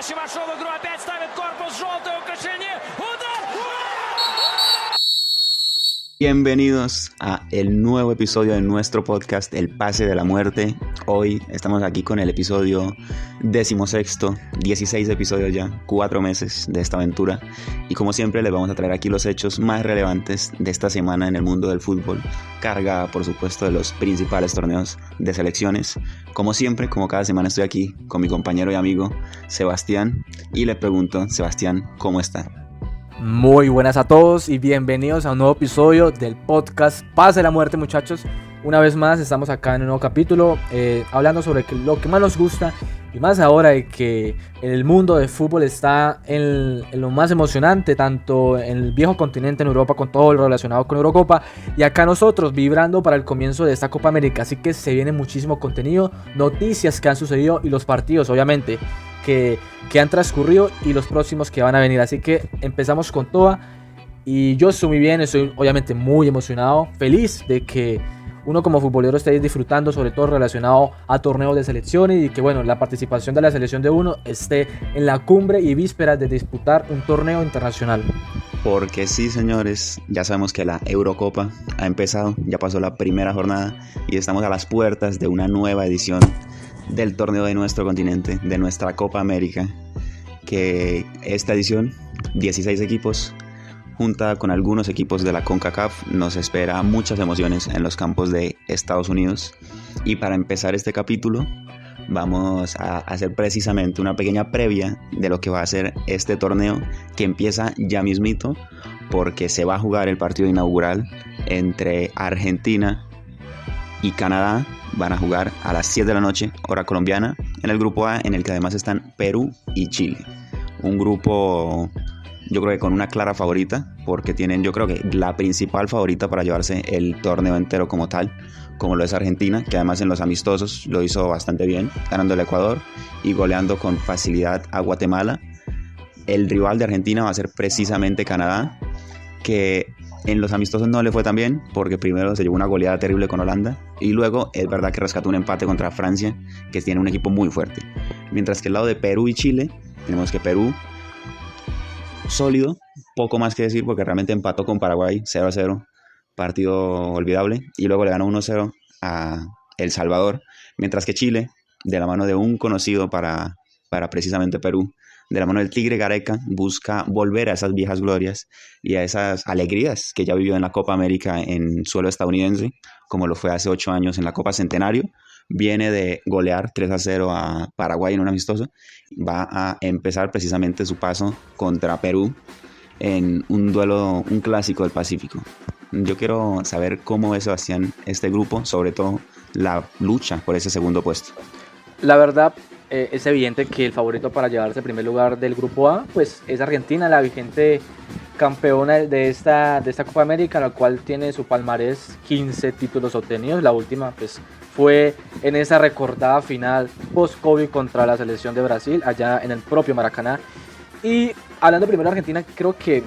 М'яч вошел в игру, опять ставит корпус, желтый у Кошельни. Удар! Bienvenidos a el nuevo episodio de nuestro podcast El Pase de la Muerte. Hoy estamos aquí con el episodio 16º, 16 episodios ya, 4 meses de esta aventura. Y como siempre les vamos a traer aquí los hechos más relevantes de esta semana en el mundo del fútbol, cargada por supuesto de los principales torneos de selecciones. Como siempre, como cada semana estoy aquí con mi compañero y amigo Sebastián y le pregunto, Sebastián, ¿cómo está? Muy buenas a todos y bienvenidos a un nuevo episodio del podcast Pase de la Muerte, muchachos. Una vez más estamos acá en un nuevo capítulo hablando sobre lo que más nos gusta y más ahora de que el mundo del fútbol está en lo más emocionante, tanto en el viejo continente, en Europa, con todo lo relacionado con Eurocopa, y acá nosotros vibrando para el comienzo de esta Copa América. Así que se viene muchísimo contenido, noticias que han sucedido y los partidos obviamente que han transcurrido y los próximos que van a venir. Así que empezamos con toda. Y yo estoy muy bien, estoy obviamente muy emocionado, feliz de que uno como futbolero esté disfrutando, sobre todo relacionado a torneos de selecciones, y que bueno, la participación de la selección de uno esté en la cumbre y vísperas de disputar un torneo internacional. Porque sí, señores, ya sabemos que la Eurocopa ha empezado, ya pasó la primera jornada y estamos a las puertas de una nueva edición del torneo de nuestro continente, de nuestra Copa América, que esta edición, 16 equipos, junta con algunos equipos de la CONCACAF, nos espera muchas emociones en los campos de Estados Unidos. Y para empezar este capítulo, vamos a hacer precisamente una pequeña previa de lo que va a ser este torneo, que empieza ya mismito, porque se va a jugar el partido inaugural entre Argentina y Canadá. Van a jugar a las 7 de la noche, hora colombiana, en el grupo A, en el que además están Perú y Chile. Un grupo, yo creo que con una clara favorita, porque tienen, yo creo que la principal favorita para llevarse el torneo entero como tal, como lo es Argentina, que además en los amistosos lo hizo bastante bien, ganando el Ecuador y goleando con facilidad a Guatemala. El rival de Argentina va a ser precisamente Canadá, que en los amistosos no le fue tan bien, porque primero se llevó una goleada terrible con Holanda y luego es verdad que rescató un empate contra Francia, que tiene un equipo muy fuerte. Mientras que el lado de Perú y Chile, tenemos que Perú, sólido, poco más que decir, porque realmente empató con Paraguay 0-0, partido olvidable, y luego le ganó 1-0 a El Salvador, mientras que Chile, de la mano de un conocido para precisamente Perú, de la mano del Tigre Gareca, busca volver a esas viejas glorias y a esas alegrías que ya vivió en la Copa América en suelo estadounidense, como lo fue hace 8 años en la Copa Centenario. Viene de golear 3-0 a Paraguay en un amistoso. Va a empezar precisamente su paso contra Perú en un duelo, un clásico del Pacífico. Yo quiero saber cómo ve Sebastián este grupo, sobre todo la lucha por ese segundo puesto. La verdad, es evidente que el favorito para llevarse el primer lugar del grupo A pues es Argentina, la vigente campeona de esta Copa América, la cual tiene su palmarés 15 títulos obtenidos. La última pues fue en esa recordada final post-COVID contra la selección de Brasil, allá en el propio Maracaná. Y hablando primero de Argentina, creo que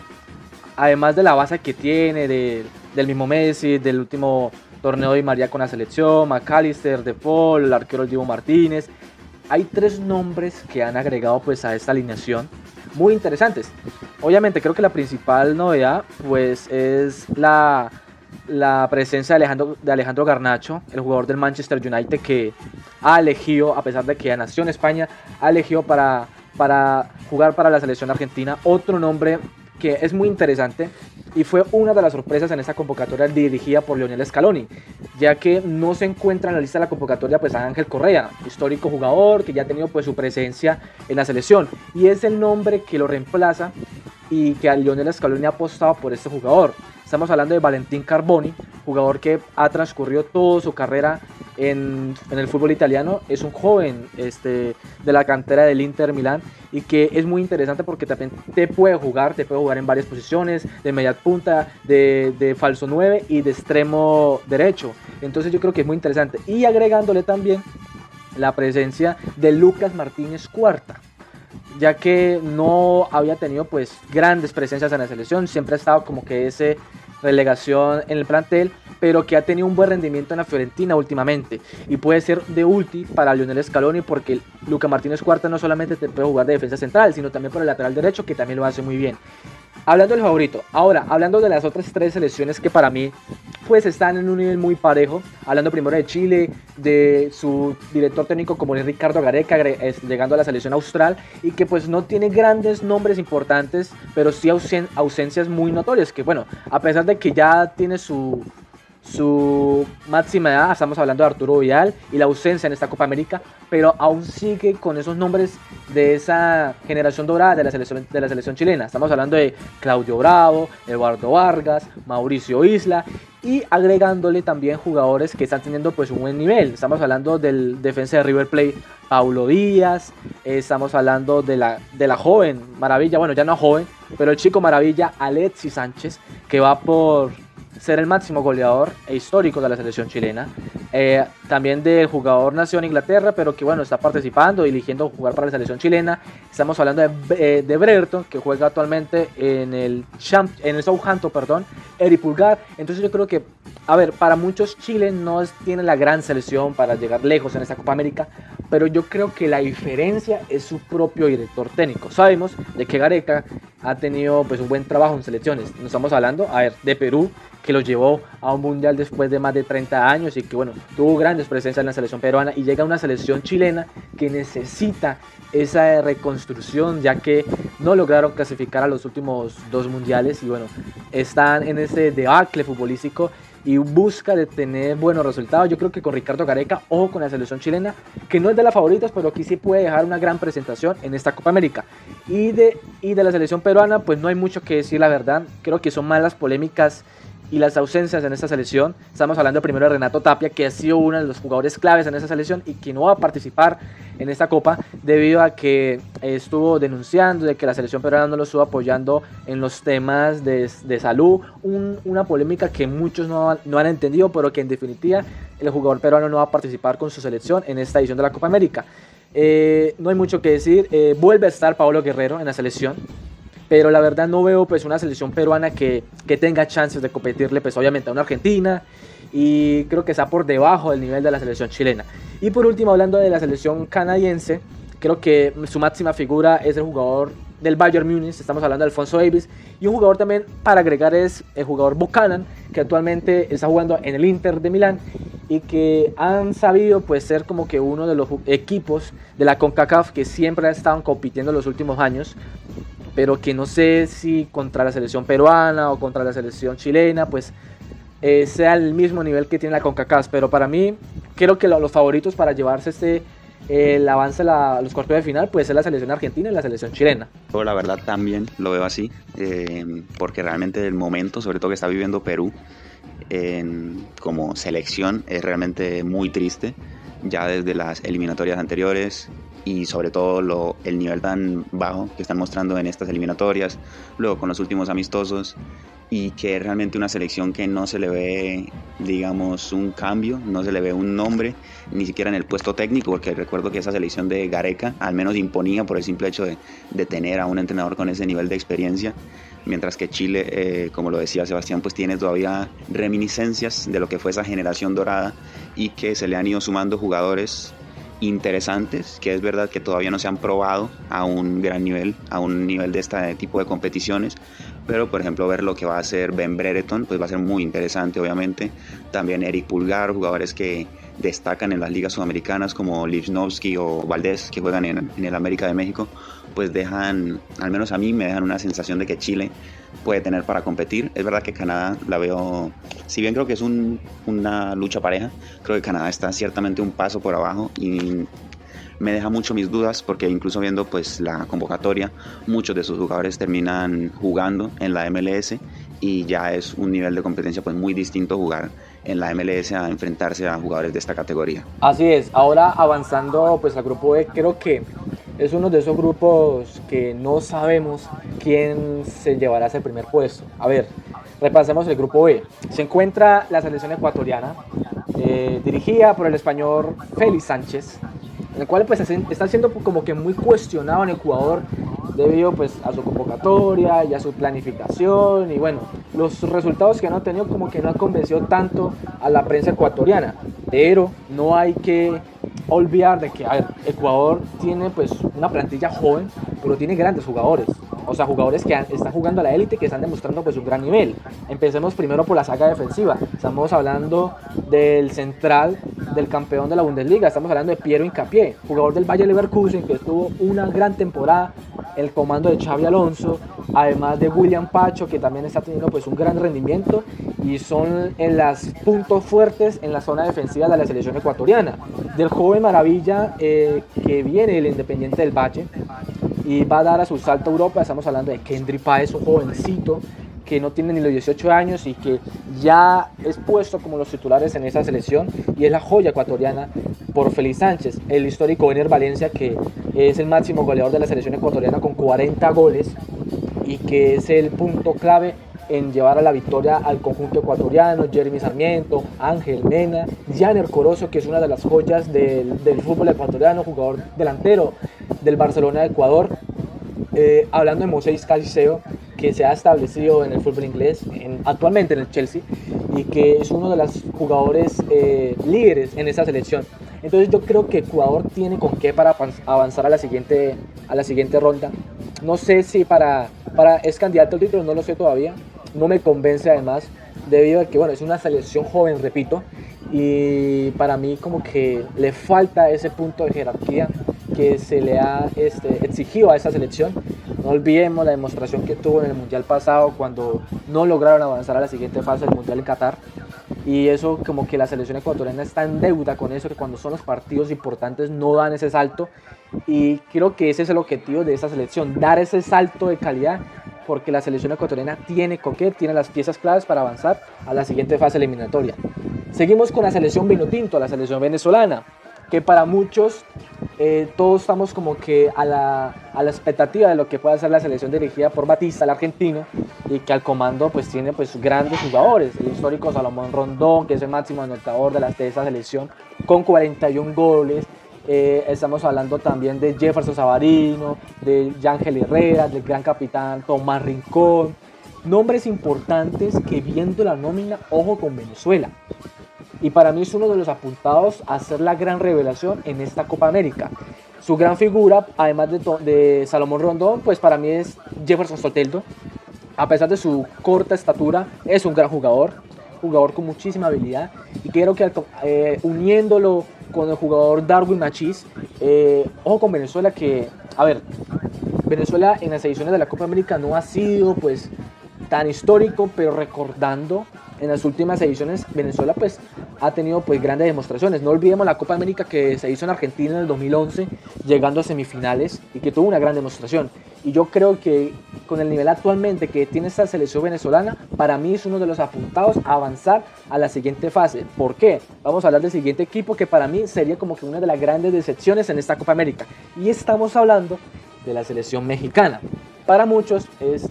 además de la base que tiene, del mismo Messi, del último torneo de María con la selección, McAllister, De Paul, el arquero Diego Martínez, hay 3 nombres que han agregado pues a esta alineación muy interesantes. Obviamente creo que la principal novedad pues es la presencia de Alejandro Garnacho, el jugador del Manchester United, que ha elegido, a pesar de que nació en España, ha elegido para jugar para la selección argentina. Otro nombre que es muy interesante y fue una de las sorpresas en esta convocatoria dirigida por Lionel Scaloni, ya que no se encuentra en la lista de la convocatoria pues a Ángel Correa, histórico jugador que ya ha tenido pues su presencia en la selección, y es el nombre que lo reemplaza y que a Lionel Scaloni ha apostado por este jugador. Estamos hablando de Valentín Carboni, jugador que ha transcurrido toda su carrera en el fútbol italiano. Es un joven de la cantera del Inter Milán y que es muy interesante porque también te puede jugar en varias posiciones, de media punta, de falso 9 y de extremo derecho. Entonces yo creo que es muy interesante. Y agregándole también la presencia de Lucas Martínez Cuarta, ya que no había tenido pues grandes presencias en la selección, siempre ha estado como que ese relegación en el plantel, pero que ha tenido un buen rendimiento en la Fiorentina últimamente y puede ser de útil para Lionel Scaloni, porque Luca Martínez Cuarta no solamente te puede jugar de defensa central, sino también por el lateral derecho, que también lo hace muy bien. Hablando del favorito, ahora hablando de las otras tres selecciones que para mí pues están en un nivel muy parejo, hablando primero de Chile, de su director técnico como es Ricardo Gareca, llegando a la selección austral, y que pues no tiene grandes nombres importantes, pero sí ausencias muy notorias, que bueno, a pesar de que ya tiene su máxima edad, estamos hablando de Arturo Vidal y la ausencia en esta Copa América, pero aún sigue con esos nombres de esa generación dorada de la selección chilena. Estamos hablando de Claudio Bravo, Eduardo Vargas, Mauricio Isla, y agregándole también jugadores que están teniendo pues un buen nivel. Estamos hablando del defensa de River Plate, Paulo Díaz, estamos hablando de la joven maravilla, bueno, ya no joven, pero el chico maravilla Alexis Sánchez, que va por ser el máximo goleador e histórico de la selección chilena. También del jugador nacido en Inglaterra, pero que bueno, está participando y eligiendo jugar para la selección chilena. Estamos hablando de Brereton, que juega actualmente en el Southampton, Eric Pulgar. Entonces yo creo que, a ver, para muchos Chile no tiene la gran selección para llegar lejos en esta Copa América, pero yo creo que la diferencia es su propio director técnico. Sabemos de que Gareca ha tenido pues un buen trabajo en selecciones. Nos estamos hablando, a ver, de Perú, que lo llevó a un mundial después de más de 30 años y que bueno, tuvo grandes presencias en la selección peruana, y llega a una selección chilena que necesita esa reconstrucción, ya que no lograron clasificar a los últimos 2 mundiales y bueno, están en ese debacle futbolístico y busca de tener buenos resultados. Yo creo que con Ricardo Gareca, ojo con la selección chilena, que no es de las favoritas, pero aquí sí puede dejar una gran presentación en esta Copa América. Y de la selección peruana, pues no hay mucho que decir, la verdad. Creo que son más las polémicas y las ausencias en esta selección. Estamos hablando primero de Renato Tapia, que ha sido uno de los jugadores claves en esta selección y que no va a participar en esta Copa debido a que estuvo denunciando de que la selección peruana no lo estuvo apoyando en los temas de salud. Una polémica que muchos no han entendido, pero que en definitiva el jugador peruano no va a participar con su selección en esta edición de la Copa América. No hay mucho que decir. Vuelve a estar Paolo Guerrero en la selección, pero la verdad no veo pues una selección peruana que tenga chances de competirle pues obviamente a una Argentina, y creo que está por debajo del nivel de la selección chilena. Y por último, hablando de la selección canadiense, creo que su máxima figura es el jugador del Bayern Múnich, estamos hablando de Alphonso Davies, y un jugador también para agregar es el jugador Buchanan, que actualmente está jugando en el Inter de Milán, y que han sabido pues ser como que uno de los equipos de la CONCACAF que siempre han estado compitiendo en los últimos años, pero que no sé si contra la selección peruana o contra la selección chilena pues sea el mismo nivel que tiene la CONCACAF. Pero para mí creo que los favoritos para llevarse el avance a los cuartos de final pues es la selección argentina y la selección chilena. Yo la verdad también lo veo así, porque realmente el momento, sobre todo que está viviendo Perú como selección, es realmente muy triste, ya desde las eliminatorias anteriores, y sobre todo el nivel tan bajo que están mostrando en estas eliminatorias, luego con los últimos amistosos, y que es realmente una selección que no se le ve, digamos, un cambio, no se le ve un nombre, ni siquiera en el puesto técnico, porque recuerdo que esa selección de Gareca al menos imponía por el simple hecho de tener a un entrenador con ese nivel de experiencia, mientras que Chile, como lo decía Sebastián, pues tiene todavía reminiscencias de lo que fue esa generación dorada, y que se le han ido sumando jugadores interesantes, que es verdad que todavía no se han probado a un gran nivel, a un nivel de este tipo de competiciones, pero por ejemplo ver lo que va a hacer Ben Brereton, pues va a ser muy interesante obviamente. También Eric Pulgar, jugadores que destacan en las ligas sudamericanas como Lichnowsky o Valdés, que juegan en el América de México, pues dejan, al menos a mí me dejan una sensación de que Chile puede tener para competir. Es verdad que Canadá la veo, si bien creo que es una lucha pareja, creo que Canadá está ciertamente un paso por abajo, y me deja mucho mis dudas, porque incluso viendo pues la convocatoria, muchos de sus jugadores terminan jugando en la MLS, y ya es un nivel de competencia pues muy distinto jugar en la MLS a enfrentarse a jugadores de esta categoría. Así es. Ahora avanzando pues al grupo E, creo que es uno de esos grupos que no sabemos quién se llevará ese primer puesto. A ver, repasemos el grupo B. Se encuentra la selección ecuatoriana, dirigida por el español Félix Sánchez, en el cual pues está siendo como que muy cuestionado en Ecuador debido pues a su convocatoria y a su planificación, y bueno, los resultados que han obtenido como que no han convencido tanto a la prensa ecuatoriana, pero no hay que olvidar de que, a ver, Ecuador tiene pues una plantilla joven, pero tiene grandes jugadores. O sea, jugadores que están jugando a la élite y que están demostrando pues un gran nivel. Empecemos primero por la saga defensiva. Estamos hablando del central del campeón de la Bundesliga. Estamos hablando de Piero Hincapié, jugador del Bayer Leverkusen, que tuvo una gran temporada, el comando de Xabi Alonso, además de William Pacho, que también está teniendo pues un gran rendimiento, y son en los puntos fuertes en la zona defensiva de la selección ecuatoriana. Del joven maravilla que viene del Independiente del Valle y va a dar a su salto a Europa. Estamos hablando de Kendry Páez, un jovencito que no tiene ni los 18 años y que ya es puesto como los titulares en esa selección, y es la joya ecuatoriana por Félix Sánchez. El histórico Ener Valencia, que es el máximo goleador de la selección ecuatoriana con 40 goles y que es el punto clave en llevar a la victoria al conjunto ecuatoriano. Jeremy Sarmiento, Ángel Mena, Janer Corozo, que es una de las joyas del fútbol ecuatoriano, jugador delantero del Barcelona de Ecuador. Hablando de Moisés Caicedo, que se ha establecido en el fútbol inglés, actualmente en el Chelsea, y que es uno de los jugadores líderes en esa selección. Entonces yo creo que Ecuador tiene con qué para avanzar a la siguiente ronda. No sé si es candidato al título, no lo sé todavía. No me convence, además, debido a que, bueno, es una selección joven, repito, y para mí como que le falta ese punto de jerarquía que se le ha exigido a esa selección. No olvidemos la demostración que tuvo en el Mundial pasado, cuando no lograron avanzar a la siguiente fase del Mundial en Qatar. Y eso, como que la selección ecuatoriana está en deuda con eso, que cuando son los partidos importantes no dan ese salto. Y creo que ese es el objetivo de esta selección, dar ese salto de calidad, porque la selección ecuatoriana tiene las piezas claves para avanzar a la siguiente fase eliminatoria. Seguimos con la selección vinotinto, la selección venezolana, que para muchos todos estamos como que a la expectativa de lo que pueda hacer la selección dirigida por Batista, el argentino, y que al comando pues tiene pues grandes jugadores. El histórico Salomón Rondón, que es el máximo anotador de esa selección, con 41 goles. Estamos hablando también de Jefferson Savarino, de Yángel Herrera, del gran capitán Tomás Rincón. Nombres importantes que, viendo la nómina, ojo con Venezuela. Y para mí es uno de los apuntados a ser la gran revelación en esta Copa América. Su gran figura, además de Salomón Rondón, pues para mí es Jefferson Soteldo. A pesar de su corta estatura, es un gran jugador con muchísima habilidad. Y creo que uniéndolo con el jugador Darwin Machís, ojo con Venezuela, que, a ver, Venezuela en las ediciones de la Copa América no ha sido pues tan histórico, pero recordando en las últimas ediciones, Venezuela pues ha tenido pues grandes demostraciones. No olvidemos la Copa América que se hizo en Argentina en el 2011, llegando a semifinales, y que tuvo una gran demostración. Y yo creo que con el nivel actualmente que tiene esta selección venezolana, para mí es uno de los apuntados a avanzar a la siguiente fase. ¿Por qué? Vamos a hablar del siguiente equipo, que para mí sería como que una de las grandes decepciones en esta Copa América. Y estamos hablando de la selección mexicana. Para muchos es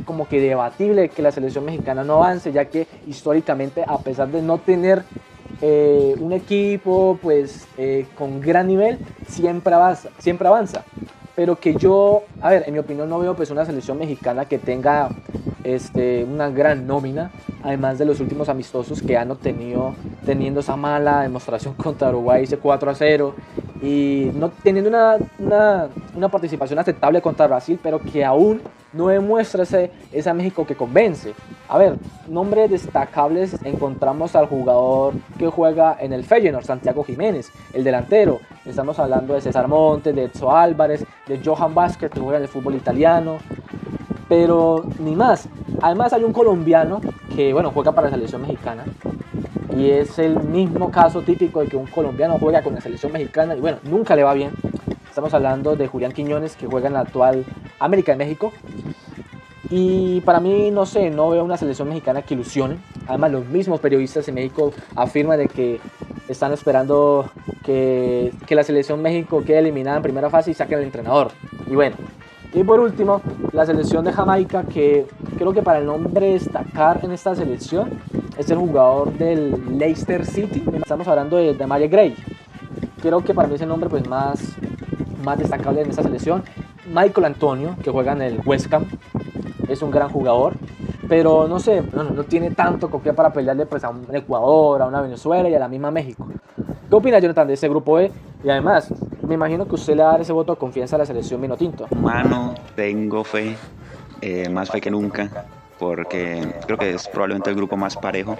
como que debatible que la selección mexicana no avance, ya que históricamente, a pesar de no tener un equipo pues con gran nivel, siempre avanza. Pero que yo, a ver, en mi opinión no veo pues una selección mexicana que tenga una gran nómina, además de los últimos amistosos que han obtenido, teniendo esa mala demostración contra Uruguay, ese 4-0, y no teniendo una participación aceptable contra Brasil, pero que aún no demuestra ese México que convence. A ver, nombres destacables: encontramos al jugador que juega en el Feyenoord, Santiago Jiménez, el delantero. Estamos hablando de César Montes, de Edson Álvarez, de Johan Vázquez, que juega en el fútbol italiano, pero ni más. Además hay un colombiano que, bueno, juega para la selección mexicana, y es el mismo caso típico de que un colombiano juega con la selección mexicana y, bueno, nunca le va bien. Estamos hablando de Julián Quiñones, que juega en la actual América de México. Y para mí, no sé, no veo una selección mexicana que ilusione. Además, los mismos periodistas en México afirman de que están esperando que la selección México quede eliminada en primera fase y saquen al entrenador. Y bueno, y por último, la selección de Jamaica, que creo que para el nombre destacar en esta selección es el jugador del Leicester City. Estamos hablando de Demarai Gray. Creo que para mí es el nombre pues más destacable en esta selección. Michael Antonio, que juega en el West Ham, es un gran jugador, pero no sé, no tiene tanto con qué para pelearle pues, a un Ecuador, a una Venezuela y a la misma México. ¿Qué opina Jonathan de ese grupo E? Y además, me imagino que usted le va a dar ese voto de confianza a la selección Vinotinto. Mano, tengo fe, más fe que nunca, porque creo que es probablemente el grupo más parejo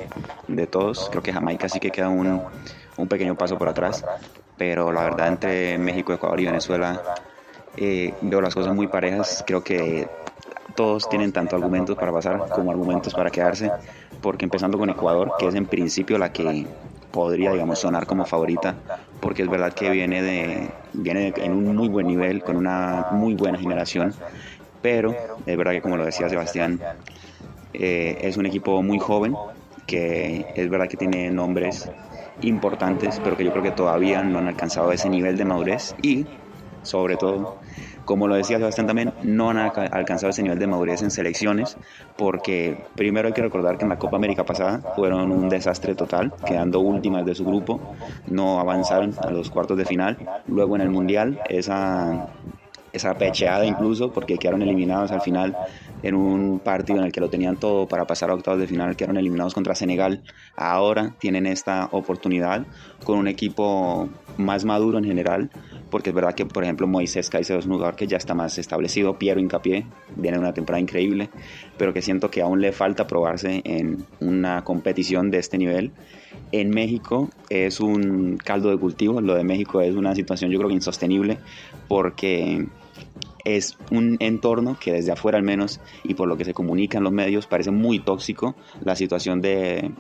de todos. Creo que Jamaica sí que queda un pequeño paso por atrás, pero la verdad entre México, Ecuador y Venezuela veo las cosas muy parejas. Creo que todos tienen tanto argumentos para pasar como argumentos para quedarse, porque empezando con Ecuador, que es en principio la que podría, digamos, sonar como favorita, porque es verdad que viene en un muy buen nivel, con una muy buena generación, pero es verdad que, como lo decía Sebastián, es un equipo muy joven, que es verdad que tiene nombres importantes, pero que yo creo que todavía no han alcanzado ese nivel de madurez y, sobre todo, como lo decía Sebastián también, no han alcanzado ese nivel de madurez en selecciones, porque primero hay que recordar que en la Copa América pasada fueron un desastre total, quedando últimas de su grupo, no avanzaron a los cuartos de final. Luego en el Mundial, esa pecheada incluso, porque quedaron eliminados al final en un partido en el que lo tenían todo para pasar a octavos de final, quedaron eliminados contra Senegal. Ahora tienen esta oportunidad con un equipo más maduro en general, porque es verdad que, por ejemplo, Moisés Caicedo es un jugador que ya está más establecido, Piero Hincapié viene de una temporada increíble, pero que siento que aún le falta probarse en una competición de este nivel. En México es un caldo de cultivo, lo de México es una situación yo creo que insostenible, porque es un entorno que desde afuera al menos y por lo que se comunica en los medios parece muy tóxico. La situación del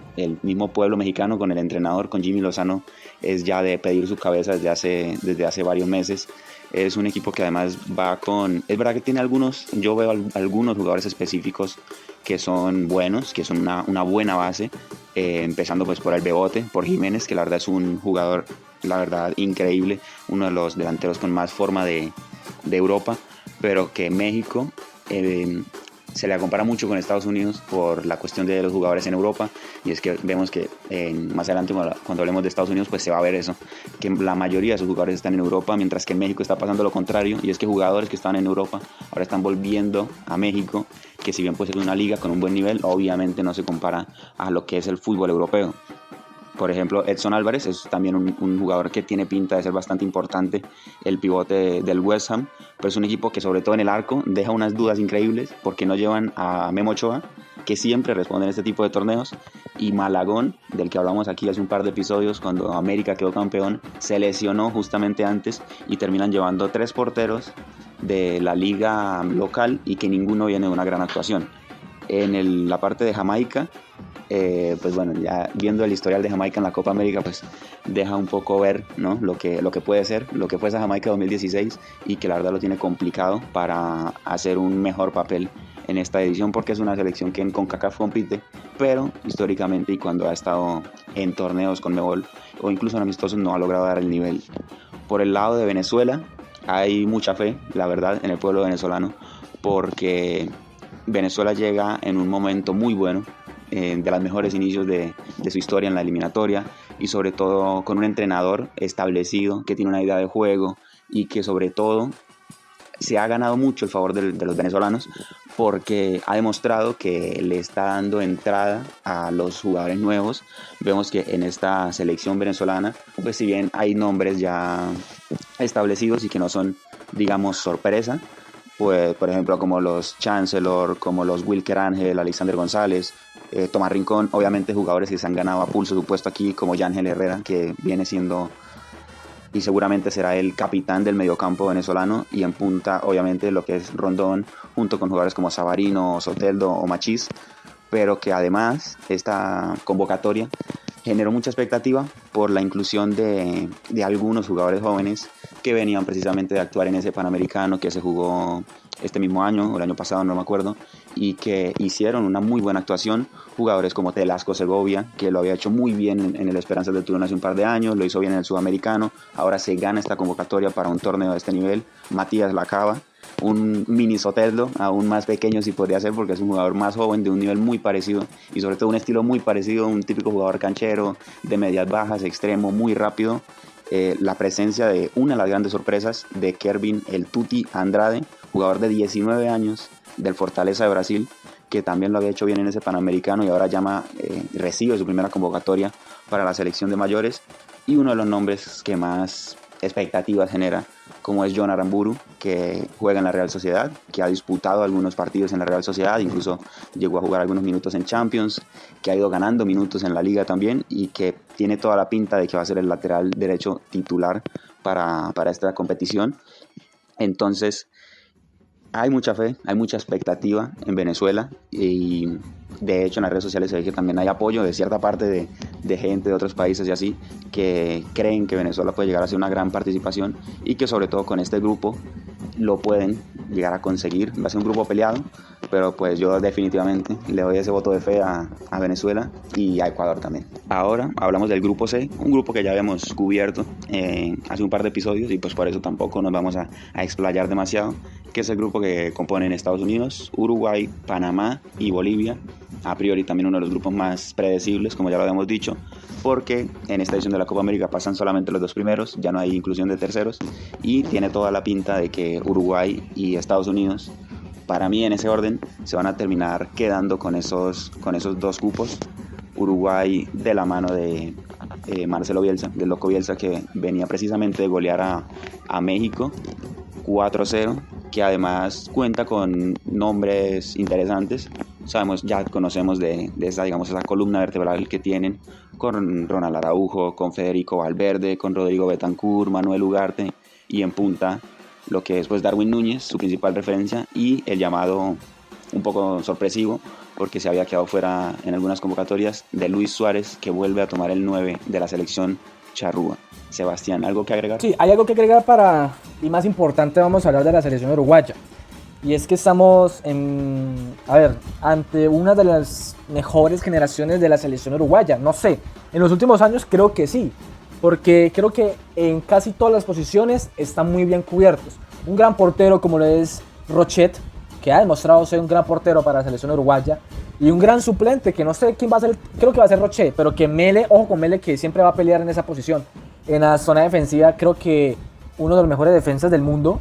mismo pueblo mexicano con el entrenador, con Jimmy Lozano, es ya de pedir su cabeza desde hace varios meses. Es un equipo que además va con... Es verdad que tiene yo veo algunos jugadores específicos que son buenos, que son una buena base, empezando pues por el Bebote, por Jiménez, que la verdad es un jugador, la verdad, increíble, uno de los delanteros con más forma de Europa, pero que México se le compara mucho con Estados Unidos por la cuestión de los jugadores en Europa, y es que vemos que más adelante cuando hablemos de Estados Unidos pues se va a ver eso, que la mayoría de sus jugadores están en Europa, mientras que en México está pasando lo contrario, y es que jugadores que estaban en Europa ahora están volviendo a México, que si bien puede ser una liga con un buen nivel, obviamente no se compara a lo que es el fútbol europeo. Por ejemplo, Edson Álvarez es también un jugador que tiene pinta de ser bastante importante, el pivote del West Ham, pero es un equipo que sobre todo en el arco deja unas dudas increíbles porque no llevan a Memo Ochoa, que siempre responde en este tipo de torneos, y Malagón, del que hablamos aquí hace un par de episodios cuando América quedó campeón, se lesionó justamente antes y terminan llevando 3 porteros de la liga local y que ninguno viene de una gran actuación. En la parte de Jamaica, pues bueno, ya viendo el historial de Jamaica en la Copa América, pues deja un poco ver, ¿no? lo que puede ser, lo que fue esa Jamaica 2016, y que la verdad lo tiene complicado para hacer un mejor papel en esta edición, porque es una selección que en CONCACAF compite, pero históricamente y cuando ha estado en torneos con Mebol o incluso en amistosos no ha logrado dar el nivel. Por el lado de Venezuela hay mucha fe, la verdad, en el pueblo venezolano, porque Venezuela llega en un momento muy bueno, de los mejores inicios de su historia en la eliminatoria, y sobre todo con un entrenador establecido que tiene una idea de juego y que sobre todo se ha ganado mucho el favor de los venezolanos, porque ha demostrado que le está dando entrada a los jugadores nuevos. Vemos que en esta selección venezolana, pues si bien hay nombres ya establecidos y que no son, digamos, sorpresa, pues por ejemplo como los Chancellor, como los Wilker Ángel, Alexander González, Tomás Rincón, obviamente jugadores que se han ganado a pulso su puesto aquí, como Yángel Herrera, que viene siendo y seguramente será el capitán del mediocampo venezolano, y en punta obviamente lo que es Rondón, junto con jugadores como Savarino, Soteldo o Machís, pero que además esta convocatoria generó mucha expectativa por la inclusión de algunos jugadores jóvenes que venían precisamente de actuar en ese Panamericano que se jugó este mismo año o el año pasado, no me acuerdo, y que hicieron una muy buena actuación. Jugadores como Telasco Segovia, que lo había hecho muy bien en el Esperanzas del Turón hace un par de años, lo hizo bien en el Sudamericano, ahora se gana esta convocatoria para un torneo de este nivel. Matías Lacaba, un mini Soteldo, aún más pequeño si podría ser, porque es un jugador más joven, de un nivel muy parecido y sobre todo un estilo muy parecido, un típico jugador canchero, de medias bajas, extremo, muy rápido, la presencia de una de las grandes sorpresas de Kervin El Tuti Andrade, jugador de 19 años del Fortaleza de Brasil, que también lo había hecho bien en ese Panamericano y ahora recibe su primera convocatoria para la selección de mayores. Y uno de los nombres que más expectativas genera, como es John Aramburu, que juega en la Real Sociedad, que ha disputado algunos partidos en la Real Sociedad, incluso llegó a jugar algunos minutos en Champions, que ha ido ganando minutos en la Liga también y que tiene toda la pinta de que va a ser el lateral derecho titular para esta competición. Entonces, hay mucha fe, hay mucha expectativa en Venezuela y de hecho en las redes sociales se ve que también hay apoyo de cierta parte de gente de otros países y así que creen que Venezuela puede llegar a ser una gran participación y que sobre todo con este grupo lo pueden llegar a conseguir. Va a ser un grupo peleado, pero pues yo definitivamente le doy ese voto de fe a Venezuela y a Ecuador también. Ahora hablamos del grupo C, un grupo que ya habíamos cubierto hace un par de episodios y pues por eso tampoco nos vamos a explayar demasiado, que es el grupo que componen Estados Unidos, Uruguay, Panamá y Bolivia. A priori también uno de los grupos más predecibles, como ya lo habíamos dicho, porque en esta edición de la Copa América pasan solamente los dos primeros, ya no hay inclusión de terceros, y tiene toda la pinta de que Uruguay y Estados Unidos, para mí en ese orden, se van a terminar quedando con esos dos cupos. Uruguay de la mano de Marcelo Bielsa, del Loco Bielsa, que venía precisamente de golear a México 4-0, que además cuenta con nombres interesantes. Ya conocemos de esa columna vertebral que tienen con Ronald Araujo, con Federico Valverde, con Rodrigo Bentancur, Manuel Ugarte y en punta lo que es pues Darwin Núñez, su principal referencia, y el llamado un poco sorpresivo porque se había quedado fuera en algunas convocatorias de Luis Suárez, que vuelve a tomar el 9 de la selección charrúa. Sebastián, ¿algo que agregar? Sí, hay algo que agregar y más importante, vamos a hablar de la selección uruguaya. Y es que estamos ante una de las mejores generaciones de la selección uruguaya. No sé, en los últimos años creo que sí, porque creo que en casi todas las posiciones están muy bien cubiertos. Un gran portero como lo es Rochet, que ha demostrado ser un gran portero para la selección uruguaya, y un gran suplente, que no sé quién va a ser, creo que va a ser Rochet, pero que Mele, ojo con Mele, que siempre va a pelear en esa posición. En la zona defensiva creo que uno de los mejores defensas del mundo,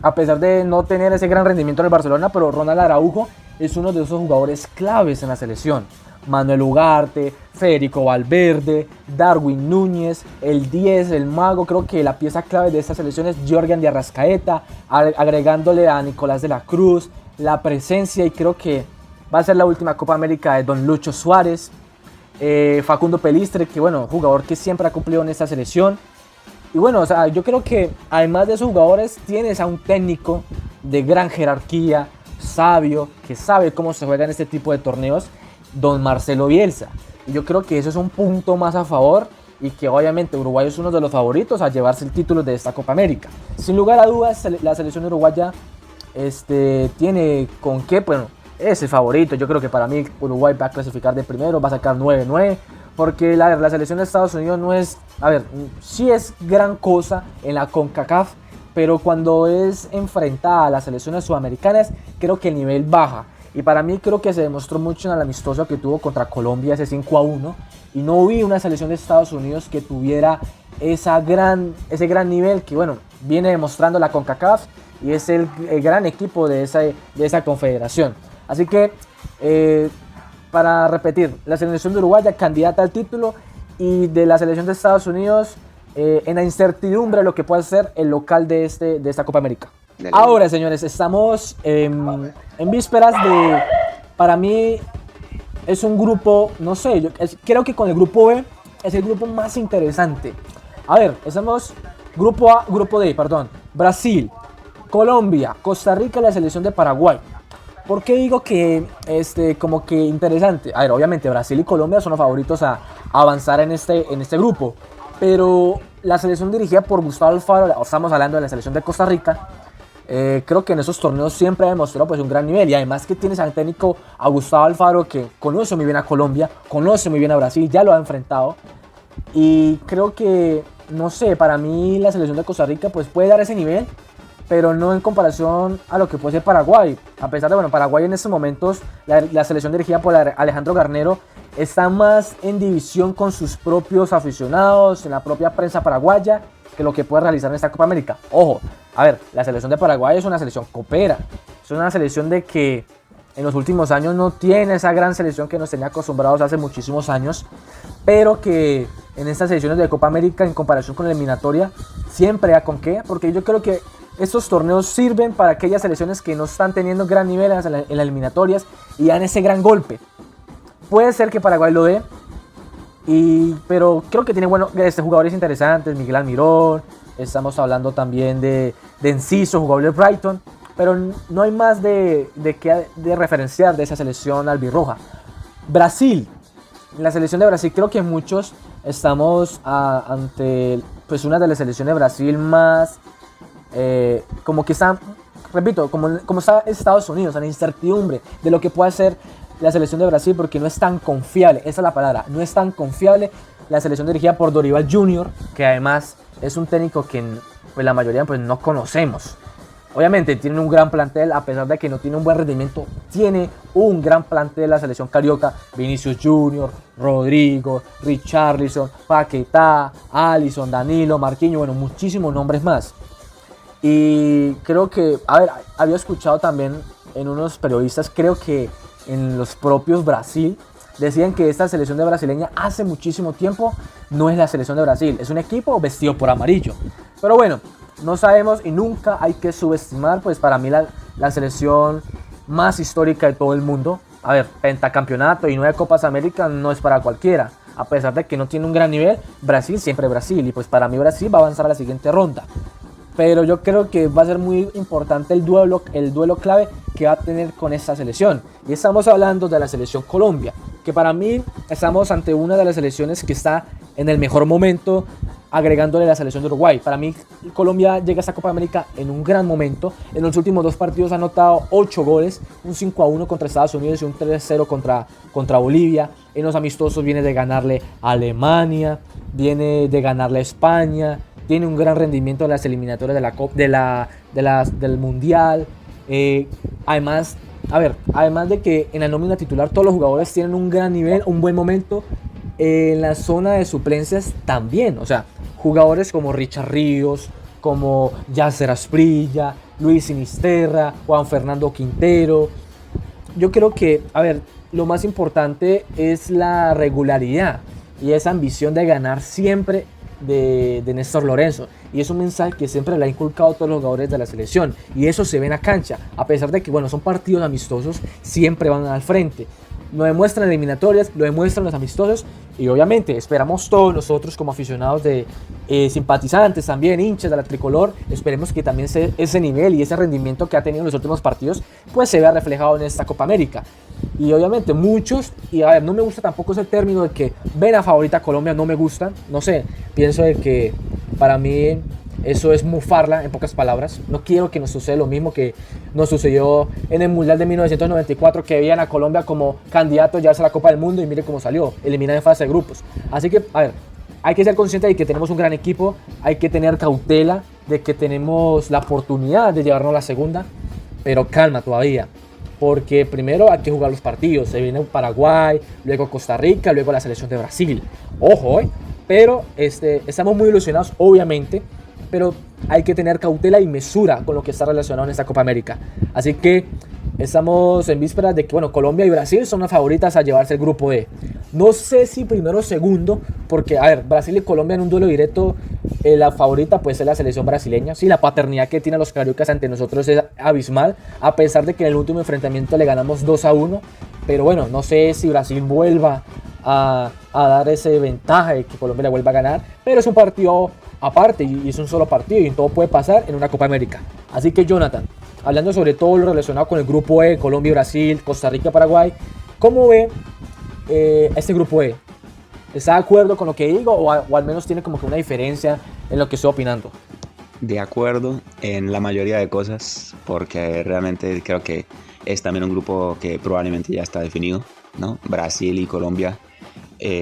a pesar de no tener ese gran rendimiento en el Barcelona, pero Ronald Araujo es uno de esos jugadores claves en la selección. Manuel Ugarte, Federico Valverde, Darwin Núñez, el 10, el mago, creo que la pieza clave de esta selección es Jorgen de Arrascaeta, agregándole a Nicolás de la Cruz, la presencia, y creo que va a ser la última Copa América de Don Lucho Suárez, Facundo Pelistre, que jugador que siempre ha cumplido en esta selección. Y yo creo que además de esos jugadores tienes a un técnico de gran jerarquía, sabio, que sabe cómo se juega en este tipo de torneos, don Marcelo Bielsa. Y yo creo que eso es un punto más a favor y que obviamente Uruguay es uno de los favoritos a llevarse el título de esta Copa América. Sin lugar a dudas, la selección uruguaya tiene con qué, es el favorito. Yo creo que para mí Uruguay va a clasificar de primero, va a sacar 9-9. Porque la selección de Estados Unidos no es, sí es gran cosa en la CONCACAF, pero cuando es enfrentada a las selecciones sudamericanas, creo que el nivel baja. Y para mí creo que se demostró mucho en el amistoso que tuvo contra Colombia, ese 5-1, y no vi una selección de Estados Unidos que tuviera ese gran nivel que viene demostrando la CONCACAF, y es el gran equipo de esa confederación. Así que para repetir, la selección de Uruguay candidata al título, y de la selección de Estados Unidos en la incertidumbre de lo que puede ser el local de esta Copa América. Ahora, señores, estamos en vísperas de, para mí es un grupo, no sé, creo que con el grupo B es el grupo más interesante. Estamos grupo D, Brasil, Colombia, Costa Rica y la selección de Paraguay. ¿Por qué digo que como que interesante? Obviamente Brasil y Colombia son los favoritos a avanzar en este grupo, pero la selección dirigida por Gustavo Alfaro, estamos hablando de la selección de Costa Rica, creo que en esos torneos siempre ha demostrado un gran nivel, y además que tienes al técnico a Gustavo Alfaro, que conoce muy bien a Colombia, conoce muy bien a Brasil, ya lo ha enfrentado, y creo que, no sé, para mí la selección de Costa Rica puede dar ese nivel, pero no en comparación a lo que puede ser Paraguay. A pesar de, Paraguay en estos momentos, la selección dirigida por Alejandro Garnero está más en división con sus propios aficionados, en la propia prensa paraguaya, que lo que puede realizar en esta Copa América. Ojo, a ver, la selección de Paraguay es una selección copera, es una selección de que en los últimos años no tiene esa gran selección que nos tenía acostumbrados hace muchísimos años, pero que en estas selecciones de Copa América, en comparación con la eliminatoria, siempre da con qué, porque yo creo que estos torneos sirven para aquellas selecciones que no están teniendo gran nivel en las eliminatorias y dan ese gran golpe. Puede ser que Paraguay lo dé, pero creo que tiene jugadores interesantes, Miguel Almirón, estamos hablando también de Enciso, jugador del Brighton, pero no hay más de referenciar de esa selección albirroja. Brasil, la selección de Brasil, creo que muchos estamos ante pues una de las selecciones de Brasil más como que está, repito, como está Estados Unidos, en la incertidumbre de lo que puede hacer la selección de Brasil, porque no es tan confiable, esa es la palabra, no es tan confiable la selección dirigida por Dorival Jr., que además es un técnico que pues, la mayoría pues, no conocemos. Obviamente tiene un gran plantel, a pesar de que no tiene un buen rendimiento, tiene un gran plantel la selección carioca: Vinicius Junior, Rodrigo, Richarlison, Paquetá, Alisson, Danilo, Marquinhos, bueno, muchísimos nombres más. Y creo que, había escuchado también en unos periodistas, creo que en los propios Brasil, decían que esta selección de brasileña hace muchísimo tiempo no es la selección de Brasil, es un equipo vestido por amarillo. Pero bueno, no sabemos y nunca hay que subestimar, pues para mí la selección más histórica de todo el mundo. A ver, pentacampeonato y 9 Copas América no es para cualquiera. A pesar de que no tiene un gran nivel, Brasil siempre Brasil, y pues para mí Brasil va a avanzar a la siguiente ronda. Pero yo creo que va a ser muy importante el duelo clave que va a tener con esta selección. Y estamos hablando de la selección Colombia, que para mí estamos ante una de las selecciones que está en el mejor momento, agregándole la selección de Uruguay. Para mí Colombia llega a esta Copa América en un gran momento. En los últimos 2 partidos ha anotado 8 goles, un 5-1 contra Estados Unidos y un 3-0 contra Bolivia. En los amistosos viene de ganarle a Alemania, viene de ganarle a España. Tiene un gran rendimiento en las eliminatorias del Mundial. Además de que en la nómina titular todos los jugadores tienen un gran nivel, un buen momento. En la zona de suplencias también. O sea, jugadores como Richard Ríos, como Yasser Asprilla, Luis Sinisterra, Juan Fernando Quintero. Yo creo que, lo más importante es la regularidad y esa ambición de ganar siempre de Néstor Lorenzo, y es un mensaje que siempre le ha inculcado a todos los jugadores de la selección, y eso se ve en la cancha, a pesar de que son partidos amistosos, siempre van al frente. Lo demuestran en eliminatorias, lo demuestran los amistosos, y obviamente esperamos todos nosotros como aficionados simpatizantes, también hinchas de la tricolor, esperemos que también ese nivel y ese rendimiento que ha tenido en los últimos partidos pues se vea reflejado en esta Copa América. Y obviamente muchos, no me gusta tampoco ese término de que ven a favorita a Colombia, no me gusta, no sé, pienso de que para mí eso es mufarla, en pocas palabras. No quiero que nos suceda lo mismo que nos sucedió en el Mundial de 1994, que veían a Colombia como candidato ya a la Copa del Mundo y mire cómo salió, eliminada en fase de grupos. Así que, hay que ser conscientes de que tenemos un gran equipo, hay que tener cautela de que tenemos la oportunidad de llevarnos a la segunda, pero calma todavía, porque primero hay que jugar los partidos. Se viene Paraguay, luego Costa Rica, luego la selección de Brasil. Ojo, pero estamos muy ilusionados, obviamente, pero hay que tener cautela y mesura con lo que está relacionado en esta Copa América. Así que estamos en vísperas de que, Colombia y Brasil son las favoritas a llevarse el grupo E. No sé si primero o segundo, porque, Brasil y Colombia en un duelo directo, la favorita pues es la selección brasileña. Sí, la paternidad que tienen los cariocas ante nosotros es abismal, a pesar de que en el último enfrentamiento le ganamos 2-1. Pero bueno, no sé si Brasil vuelva a dar ese ventaja de que Colombia le vuelva a ganar, pero es un partido aparte y es un solo partido y todo puede pasar en una Copa América. Así que, Jonathan, hablando sobre todo lo relacionado con el grupo E, Colombia, Brasil, Costa Rica, Paraguay, ¿cómo ve este grupo E? ¿Está de acuerdo con lo que digo o al menos tiene como que una diferencia en lo que estoy opinando? De acuerdo en la mayoría de cosas, porque realmente creo que es también un grupo que probablemente ya está definido, ¿no? Brasil y Colombia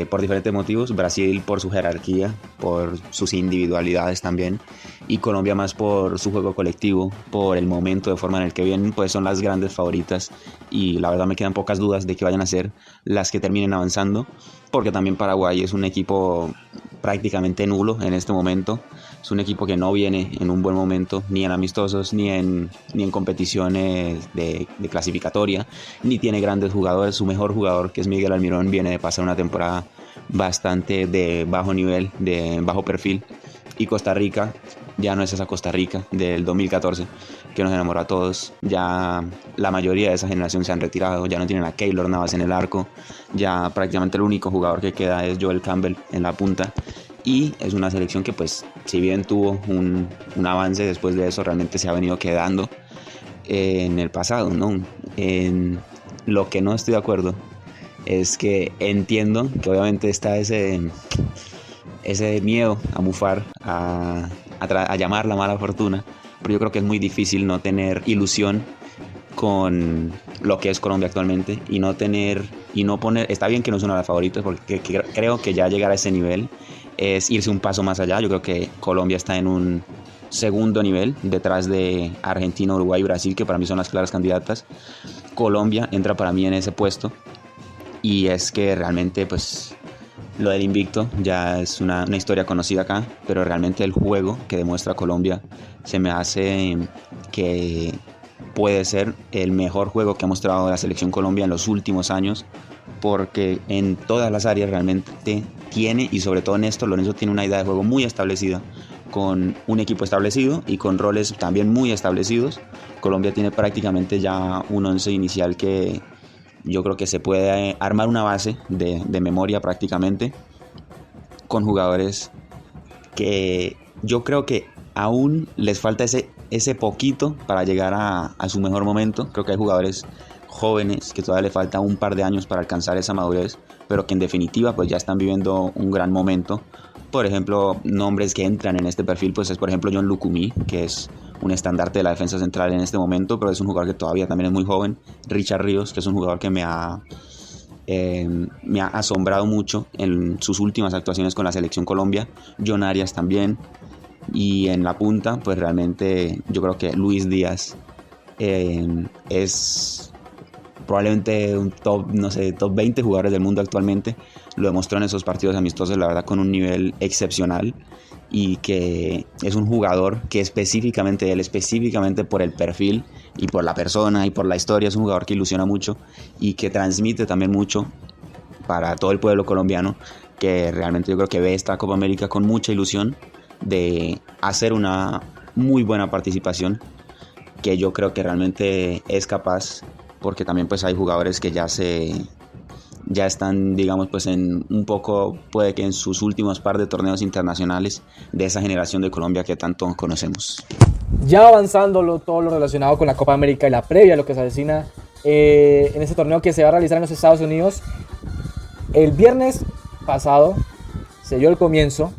por diferentes motivos. Brasil por su jerarquía, por sus individualidades también, y Colombia más por su juego colectivo, por el momento de forma en el que vienen, pues son las grandes favoritas, y la verdad me quedan pocas dudas de que vayan a ser las que terminen avanzando, porque también Paraguay es un equipo prácticamente nulo en este momento. Es un equipo que no viene en un buen momento, ni en amistosos, ni en competiciones de clasificatoria, ni tiene grandes jugadores. Su mejor jugador, que es Miguel Almirón, viene de pasar una temporada bastante de bajo nivel, de bajo perfil. Y Costa Rica ya no es esa Costa Rica del 2014 que nos enamoró a todos. Ya la mayoría de esa generación se han retirado, ya no tienen a Keylor Navas en el arco, ya prácticamente el único jugador que queda es Joel Campbell en la punta. Y es una selección que, pues, si bien tuvo un avance, después de eso realmente se ha venido quedando en el pasado, ¿no? En lo que no estoy de acuerdo es que entiendo que obviamente está ese miedo a mufar, a llamar la mala fortuna, pero yo creo que es muy difícil no tener ilusión con lo que es Colombia actualmente y no poner, está bien que no es una de las favoritas, porque creo que ya llegar a ese nivel es irse un paso más allá. Yo creo que Colombia está en un segundo nivel detrás de Argentina, Uruguay y Brasil, que para mí son las claras candidatas. Colombia entra para mí en ese puesto, y es que realmente, pues, lo del invicto ya es una historia conocida acá, pero realmente el juego que demuestra Colombia se me hace que puede ser el mejor juego que ha mostrado la selección Colombia en los últimos años, porque en todas las áreas realmente tiene, y sobre todo en esto, Lorenzo tiene una idea de juego muy establecida, con un equipo establecido y con roles también muy establecidos. Colombia tiene prácticamente ya un once inicial que yo creo que se puede armar una base de memoria prácticamente, con jugadores que yo creo que aún les falta ese poquito para llegar a su mejor momento. Creo que hay jugadores jóvenes que todavía le falta un par de años para alcanzar esa madurez, pero que en definitiva pues ya están viviendo un gran momento. Por ejemplo, nombres que entran en este perfil, pues es por ejemplo John Lucumí, que es un estandarte de la defensa central en este momento, pero es un jugador que todavía también es muy joven. Richard Ríos, que es un jugador que me ha asombrado mucho en sus últimas actuaciones con la selección Colombia. John Arias también. Y en la punta, pues realmente yo creo que Luis Díaz es probablemente un top 20 jugadores del mundo actualmente. Lo demostró en esos partidos amistosos, la verdad, con un nivel excepcional, y que es un jugador que específicamente por el perfil y por la persona y por la historia, es un jugador que ilusiona mucho y que transmite también mucho para todo el pueblo colombiano, que realmente yo creo que ve esta Copa América con mucha ilusión de hacer una muy buena participación, que yo creo que realmente es capaz, porque también pues hay jugadores que ya están, digamos, pues en un poco, puede que en sus últimos par de torneos internacionales de esa generación de Colombia que tanto conocemos. Ya avanzando todo lo relacionado con la Copa América y la previa, lo que se avecina en este torneo que se va a realizar en los Estados Unidos. El viernes pasado se dio el comienzo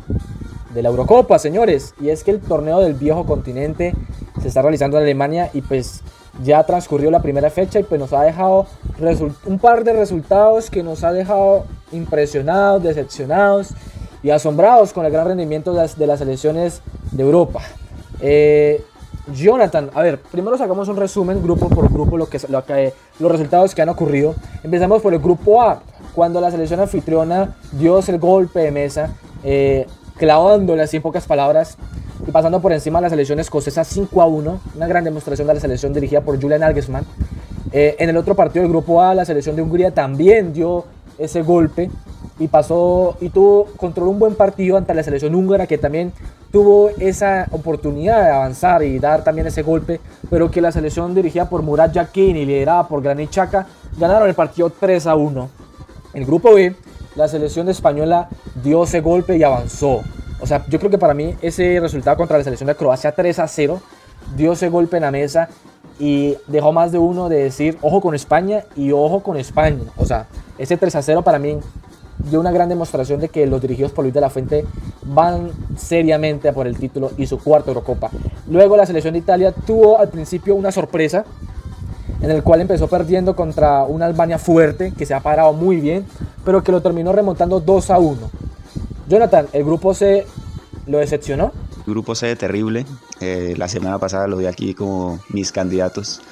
de la Eurocopa, señores, y es que el torneo del viejo continente se está realizando en Alemania, y pues ya transcurrió la primera fecha y pues nos ha dejado un par de resultados que nos ha dejado impresionados, decepcionados y asombrados con el gran rendimiento de las selecciones de Europa. Jonathan, a ver, primero sacamos un resumen grupo por grupo los resultados que han ocurrido. Empezamos por el grupo A, cuando la selección anfitriona dio el golpe de mesa, clavándola así en pocas palabras y pasando por encima de la selección escocesa 5-1, una gran demostración de la selección dirigida por Julian Nagelsmann. En el otro partido del grupo A, la selección de Hungría también dio ese golpe y controló un buen partido ante la selección húngara, que también tuvo esa oportunidad de avanzar y dar también ese golpe, pero que la selección dirigida por Murat Yakin y liderada por Granit Xhaka ganaron el partido 3-1. En el grupo B, la selección española dio ese golpe y avanzó. O sea, yo creo que para mí ese resultado contra la selección de Croacia 3-0 dio ese golpe en la mesa y dejó más de uno de decir ojo con España y ojo con España. O sea, ese 3-0 para mí dio una gran demostración de que los dirigidos por Luis de la Fuente van seriamente a por el título y su cuarta Eurocopa. Luego la selección de Italia tuvo al principio una sorpresa en el cual empezó perdiendo contra una Albania fuerte, que se ha parado muy bien, pero que lo terminó remontando 2-1. Jonathan, ¿el grupo C lo decepcionó? Grupo C terrible. La semana pasada lo vi aquí como mis candidatos,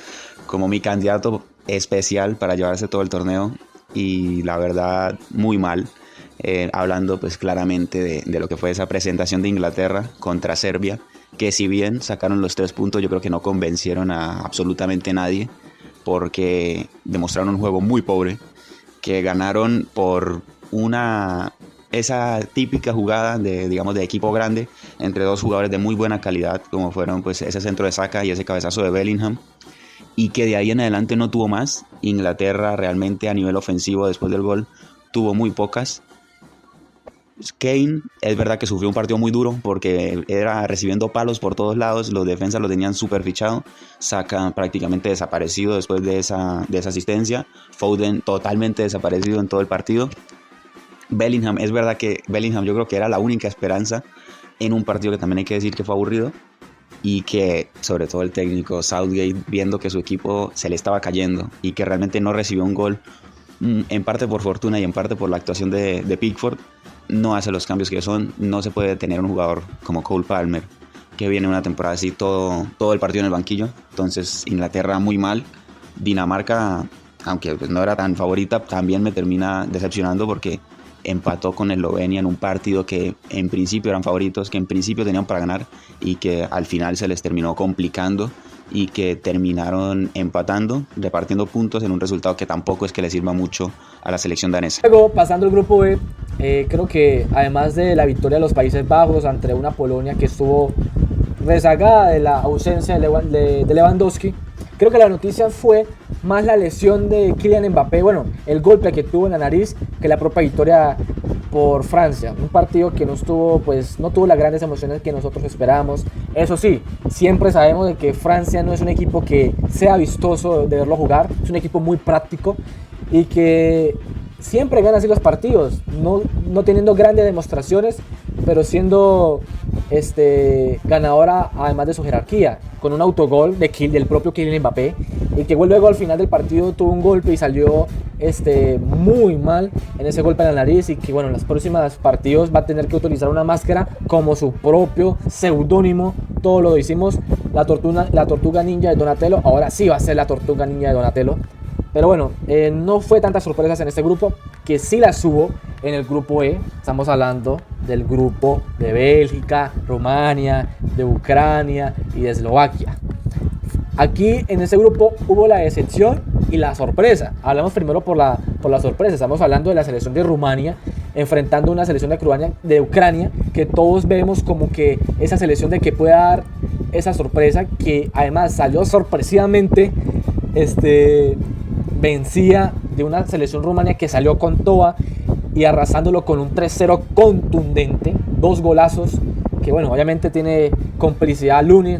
como mi candidato especial para llevarse todo el torneo, y la verdad muy mal. Hablando pues claramente de lo que fue esa presentación de Inglaterra contra Serbia, que si bien sacaron los 3 puntos, yo creo que no convencieron a absolutamente nadie, porque demostraron un juego muy pobre, que ganaron por esa típica jugada digamos, de equipo grande entre dos jugadores de muy buena calidad, como fueron pues ese centro de Saka y ese cabezazo de Bellingham, y que de ahí en adelante no tuvo más. Inglaterra realmente a nivel ofensivo después del gol tuvo muy pocas. Kane es verdad que sufrió un partido muy duro porque era recibiendo palos por todos lados, los defensas lo tenían súper fichado. Saka prácticamente desaparecido después de esa asistencia. Foden totalmente desaparecido en todo el partido. Bellingham, es verdad que Bellingham yo creo que era la única esperanza en un partido que también hay que decir que fue aburrido, y que sobre todo el técnico Southgate, viendo que su equipo se le estaba cayendo y que realmente no recibió un gol, en parte por fortuna y en parte por la actuación de Pickford, no hace los cambios que son. No se puede tener un jugador como Cole Palmer que viene una temporada así todo el partido en el banquillo. Entonces Inglaterra muy mal. Dinamarca, aunque pues no era tan favorita, también me termina decepcionando porque empató con Eslovenia en un partido que en principio eran favoritos, que en principio tenían para ganar, y que al final se les terminó complicando y que terminaron empatando, repartiendo puntos en un resultado que tampoco es que le sirva mucho a la selección danesa. Luego, pasando el grupo B, creo que además de la victoria de los Países Bajos ante una Polonia que estuvo rezagada de la ausencia de Lewandowski, creo que la noticia fue más la lesión de Kylian Mbappé, bueno, el golpe que tuvo en la nariz, que la propia victoria por Francia. Un partido que no tuvo las grandes emociones que nosotros esperábamos. Eso sí, siempre sabemos de que Francia no es un equipo que sea vistoso de verlo jugar, es un equipo muy práctico y que siempre gana así los partidos, no teniendo grandes demostraciones, pero siendo ganadora además de su jerarquía, con un autogol del propio Kylian Mbappé, y que luego al final del partido tuvo un golpe y salió muy mal en ese golpe en la nariz, y que bueno, en los próximos partidos va a tener que utilizar una máscara como su propio seudónimo. Todo lo hicimos, la tortuga ninja de Donatello, ahora sí va a ser la tortuga ninja de Donatello. Pero bueno, no fue tantas sorpresas en este grupo, que sí las hubo en el grupo E. Estamos hablando del grupo de Bélgica, Rumania, de Ucrania y de Eslovaquia. Aquí en ese grupo hubo la decepción y la sorpresa. Hablamos primero por la sorpresa. Estamos hablando de la selección de Rumania enfrentando una selección de Ucrania, que todos vemos como que esa selección de que pueda dar esa sorpresa, que además salió sorpresivamente vencía de una selección rumana que salió con toda y arrasándolo con un 3-0 contundente, 2 golazos, que bueno, obviamente tiene complicidad Lunin,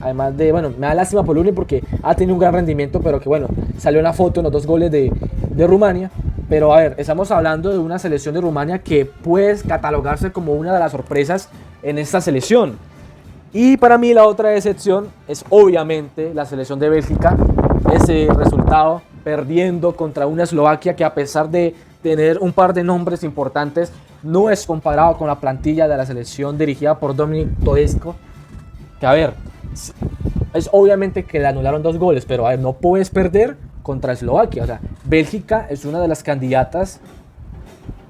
además de, bueno, me da lástima por Lunin porque ha tenido un gran rendimiento, pero que bueno, salió en la foto en los 2 goles de Rumania. Pero a ver, estamos hablando de una selección de Rumania que puede catalogarse como una de las sorpresas en esta selección. Y para mí la otra decepción es obviamente la selección de Bélgica, ese resultado perdiendo contra una Eslovaquia que, a pesar de tener un par de nombres importantes, no es comparado con la plantilla de la selección dirigida por Dominik Tedesco, que a ver, es obviamente que le anularon 2 goles, pero a ver, no puedes perder contra Eslovaquia. O sea, Bélgica es una de las candidatas,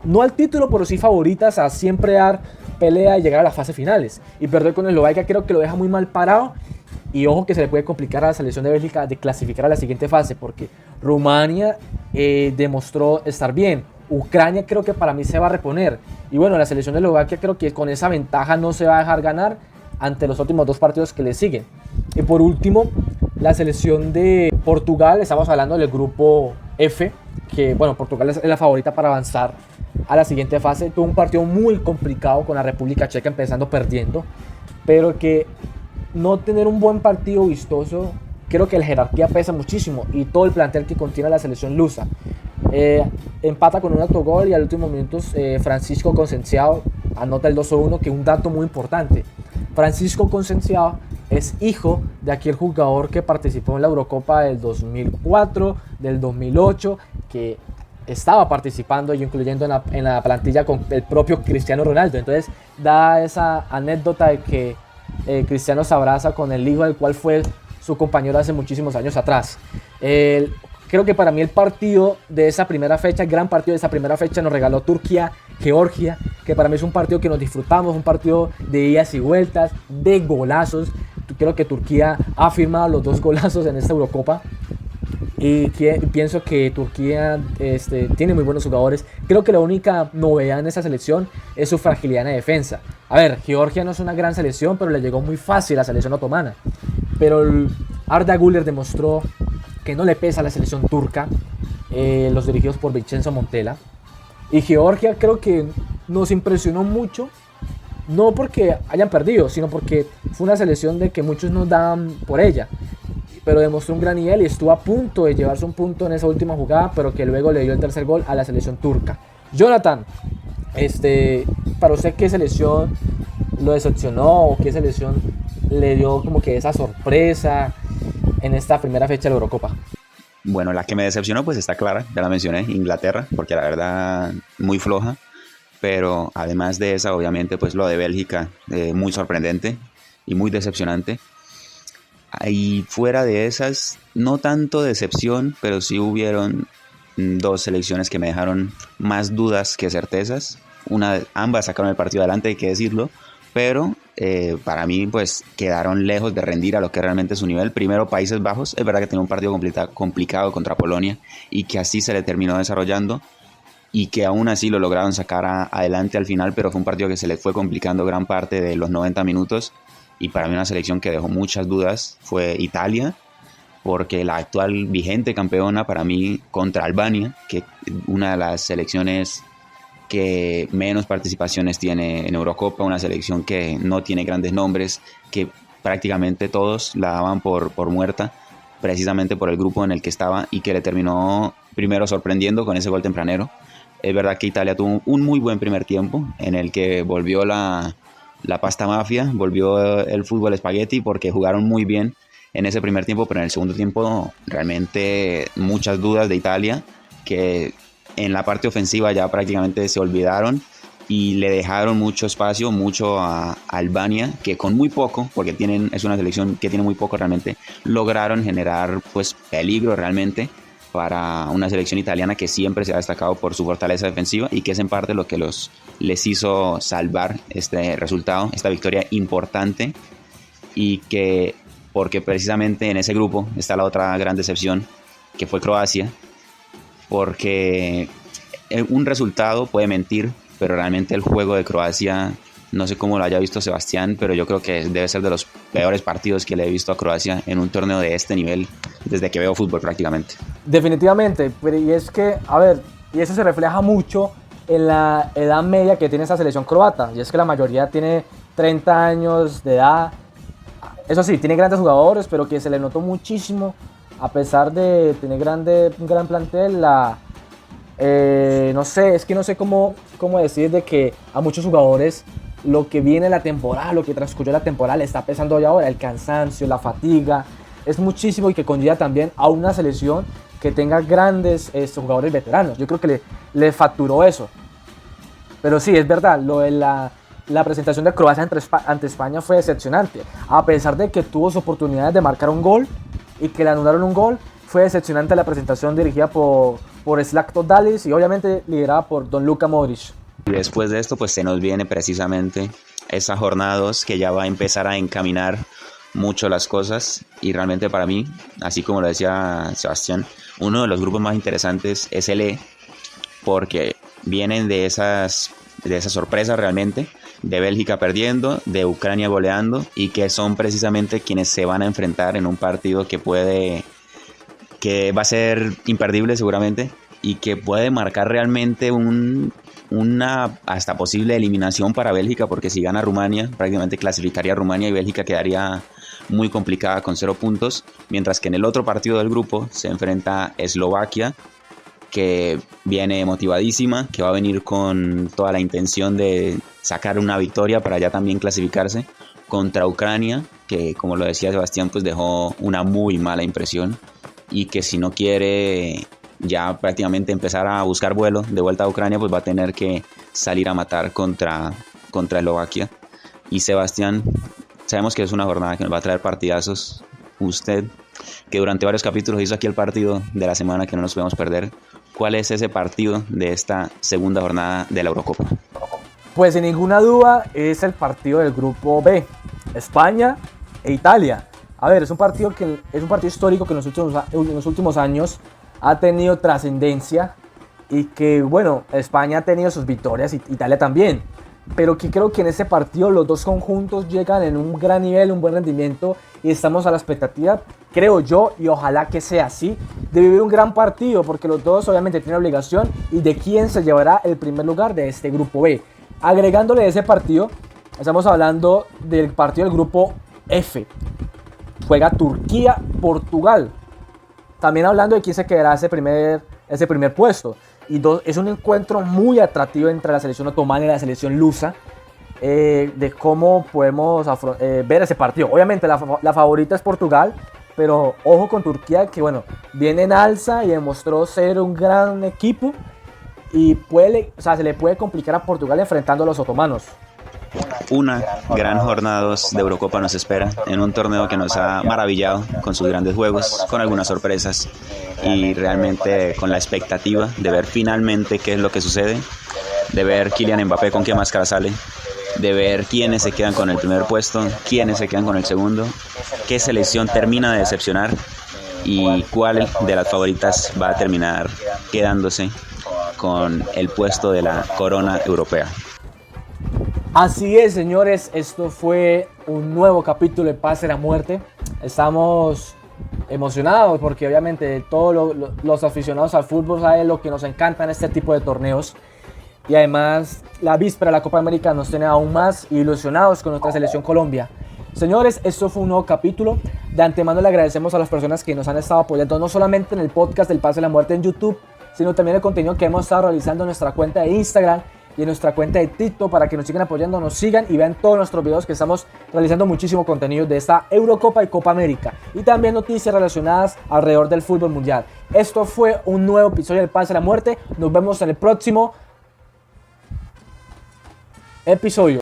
no al título, pero sí favoritas a siempre dar pelea y llegar a las fases finales, y perder con Eslovaquia creo que lo deja muy mal parado. Y ojo que se le puede complicar a la selección de Bélgica de clasificar a la siguiente fase, porque Rumania demostró estar bien. Ucrania creo que para mí se va a reponer. Y bueno, la selección de Eslovaquia creo que con esa ventaja no se va a dejar ganar ante los últimos 2 partidos que le siguen. Y por último, la selección de Portugal, estamos hablando del grupo F, que bueno, Portugal es la favorita para avanzar a la siguiente fase. Tuvo un partido muy complicado con la República Checa, empezando perdiendo, pero que no tener un buen partido vistoso, creo que la jerarquía pesa muchísimo y todo el plantel que contiene la selección lusa. Empata con un autogol y al último minutos Francisco Conceição anota el 2-1, que es un dato muy importante. Francisco Conceição es hijo de aquel jugador que participó en la Eurocopa del 2004, del 2008, que estaba participando y incluyendo en la plantilla con el propio Cristiano Ronaldo. Entonces da esa anécdota de que Cristiano se abraza con el hijo del cual fue su compañero hace muchísimos años atrás. Creo que para mí el partido de esa primera fecha, el gran partido de esa primera fecha, nos regaló Turquía-Georgia, que para mí es un partido que nos disfrutamos, un partido de idas y vueltas, de golazos. Creo que Turquía ha firmado los 2 golazos en esta Eurocopa. Y pienso que Turquía tiene muy buenos jugadores. Creo que la única novedad en esa selección es su fragilidad en la defensa. A ver, Georgia no es una gran selección, pero le llegó muy fácil a la selección otomana. Pero Arda Güler demostró que no le pesa a la selección turca, los dirigidos por Vincenzo Montella. Y Georgia creo que nos impresionó mucho, no porque hayan perdido, sino porque fue una selección de que muchos nos daban por ella. Pero demostró un gran nivel y estuvo a punto de llevarse un punto en esa última jugada, pero que luego le dio el tercer gol a la selección turca. Jonathan, para usted, ¿qué selección lo decepcionó o qué selección le dio como que esa sorpresa en esta primera fecha de la Eurocopa? Bueno, la que me decepcionó pues está clara, ya la mencioné, Inglaterra, porque la verdad muy floja, pero además de esa obviamente pues lo de Bélgica, muy sorprendente y muy decepcionante. Y fuera de esas, no tanto decepción, pero sí hubieron 2 selecciones que me dejaron más dudas que certezas. Ambas sacaron el partido adelante, hay que decirlo, pero para mí pues quedaron lejos de rendir a lo que realmente es su nivel. Primero, Países Bajos, es verdad que tenía un partido complicado contra Polonia y que así se le terminó desarrollando y que aún así lo lograron sacar adelante al final, pero fue un partido que se le fue complicando gran parte de los 90 minutos. Y para mí una selección que dejó muchas dudas fue Italia, porque la actual vigente campeona para mí contra Albania, que una de las selecciones que menos participaciones tiene en Eurocopa, una selección que no tiene grandes nombres, que prácticamente todos la daban por muerta, precisamente por el grupo en el que estaba y que le terminó primero sorprendiendo con ese gol tempranero. Es verdad que Italia tuvo un muy buen primer tiempo en el que volvió la pasta mafia, volvió el fútbol espagueti porque jugaron muy bien en ese primer tiempo, pero en el segundo tiempo realmente muchas dudas de Italia, que en la parte ofensiva ya prácticamente se olvidaron y le dejaron mucho espacio, mucho a Albania, que con muy poco, porque es una selección que tiene muy poco realmente, lograron generar pues peligro realmente para una selección italiana que siempre se ha destacado por su fortaleza defensiva y que es en parte lo que les hizo salvar este resultado, esta victoria importante, y que porque precisamente en ese grupo está la otra gran decepción que fue Croacia, porque un resultado puede mentir, pero realmente el juego de Croacia, no sé cómo lo haya visto Sebastián, pero yo creo que debe ser de los peores partidos que le he visto a Croacia en un torneo de este nivel desde que veo fútbol prácticamente. Definitivamente, pero y es que, a ver, y eso se refleja mucho en la edad media que tiene esa selección croata, y es que la mayoría tiene 30 años de edad. Eso sí, tiene grandes jugadores, pero que se le notó muchísimo, a pesar de tener un gran plantel, no sé cómo decir de que a muchos jugadores lo que viene la temporada, lo que transcurrió la temporada le está pesando ya ahora, el cansancio, la fatiga, es muchísimo y que conlleva también a una selección que tenga grandes jugadores veteranos. Yo creo que le facturó eso. Pero sí, es verdad, lo de la presentación de Croacia ante España fue decepcionante. A pesar de que tuvo su oportunidad de marcar un gol y que le anularon un gol, fue decepcionante la presentación dirigida por Zlatko Dalic y obviamente liderada por Don Luka Modric. Y después de esto pues se nos viene precisamente esa jornada 2 que ya va a empezar a encaminar mucho las cosas, y realmente para mí, así como lo decía Sebastián, uno de los grupos más interesantes es el E, porque vienen de esas sorpresas realmente, de Bélgica perdiendo, de Ucrania goleando, y que son precisamente quienes se van a enfrentar en un partido que va a ser imperdible seguramente, y que puede marcar realmente una hasta posible eliminación para Bélgica, porque si gana Rumania, prácticamente clasificaría a Rumania y Bélgica quedaría muy complicada con 0 puntos, mientras que en el otro partido del grupo se enfrenta Eslovaquia, que viene motivadísima, que va a venir con toda la intención de sacar una victoria para ya también clasificarse, contra Ucrania, que como lo decía Sebastián, pues dejó una muy mala impresión, y que si no quiere ya prácticamente empezar a buscar vuelo de vuelta a Ucrania, pues va a tener que salir a matar contra Eslovaquia. Y Sebastián, sabemos que es una jornada que nos va a traer partidazos. Usted, que durante varios capítulos hizo aquí el partido de la semana que no nos podemos perder, ¿cuál es ese partido de esta segunda jornada de la Eurocopa? Pues sin ninguna duda es el partido del grupo B, España e Italia. A ver, es un partido histórico que en los últimos años ha tenido trascendencia, y que, bueno, España ha tenido sus victorias y Italia también. Pero que creo que en este partido los dos conjuntos llegan en un gran nivel, un buen rendimiento, y estamos a la expectativa, creo yo, y ojalá que sea así, de vivir un gran partido, porque los dos obviamente tienen obligación y de quién se llevará el primer lugar de este grupo B. Agregándole ese partido, estamos hablando del partido del grupo F. Juega Turquía-Portugal. También hablando de quién se quedará ese primer puesto. Y es un encuentro muy atractivo entre la selección otomana y la selección lusa, de cómo podemos ver ese partido. Obviamente la favorita es Portugal, pero ojo con Turquía, que bueno, viene en alza y demostró ser un gran equipo, y se le puede complicar a Portugal enfrentando a los otomanos. Una gran jornada 2 de Eurocopa nos espera, en un torneo que nos ha maravillado con sus grandes juegos, con algunas sorpresas, y realmente con la expectativa de ver finalmente qué es lo que sucede, de ver Kylian Mbappé con qué máscara sale, de ver quiénes se quedan con el primer puesto, quiénes se quedan con el segundo, qué selección termina de decepcionar y cuál de las favoritas va a terminar quedándose con el puesto de la corona europea. Así es, señores, esto fue un nuevo capítulo de Pase la Muerte. Estamos emocionados porque obviamente todos los aficionados al fútbol saben lo que nos encanta en este tipo de torneos. Y además la víspera de la Copa América nos tiene aún más ilusionados con nuestra selección Colombia. Señores, esto fue un nuevo capítulo. De antemano le agradecemos a las personas que nos han estado apoyando, no solamente en el podcast del Pase la Muerte en YouTube, sino también el contenido que hemos estado realizando en nuestra cuenta de Instagram y en nuestra cuenta de TikTok, para que nos sigan apoyando, nos sigan y vean todos nuestros videos, que estamos realizando muchísimo contenido de esta Eurocopa y Copa América, y también noticias relacionadas alrededor del fútbol mundial. Esto fue un nuevo episodio del Pase a la Muerte. Nos vemos en el próximo episodio.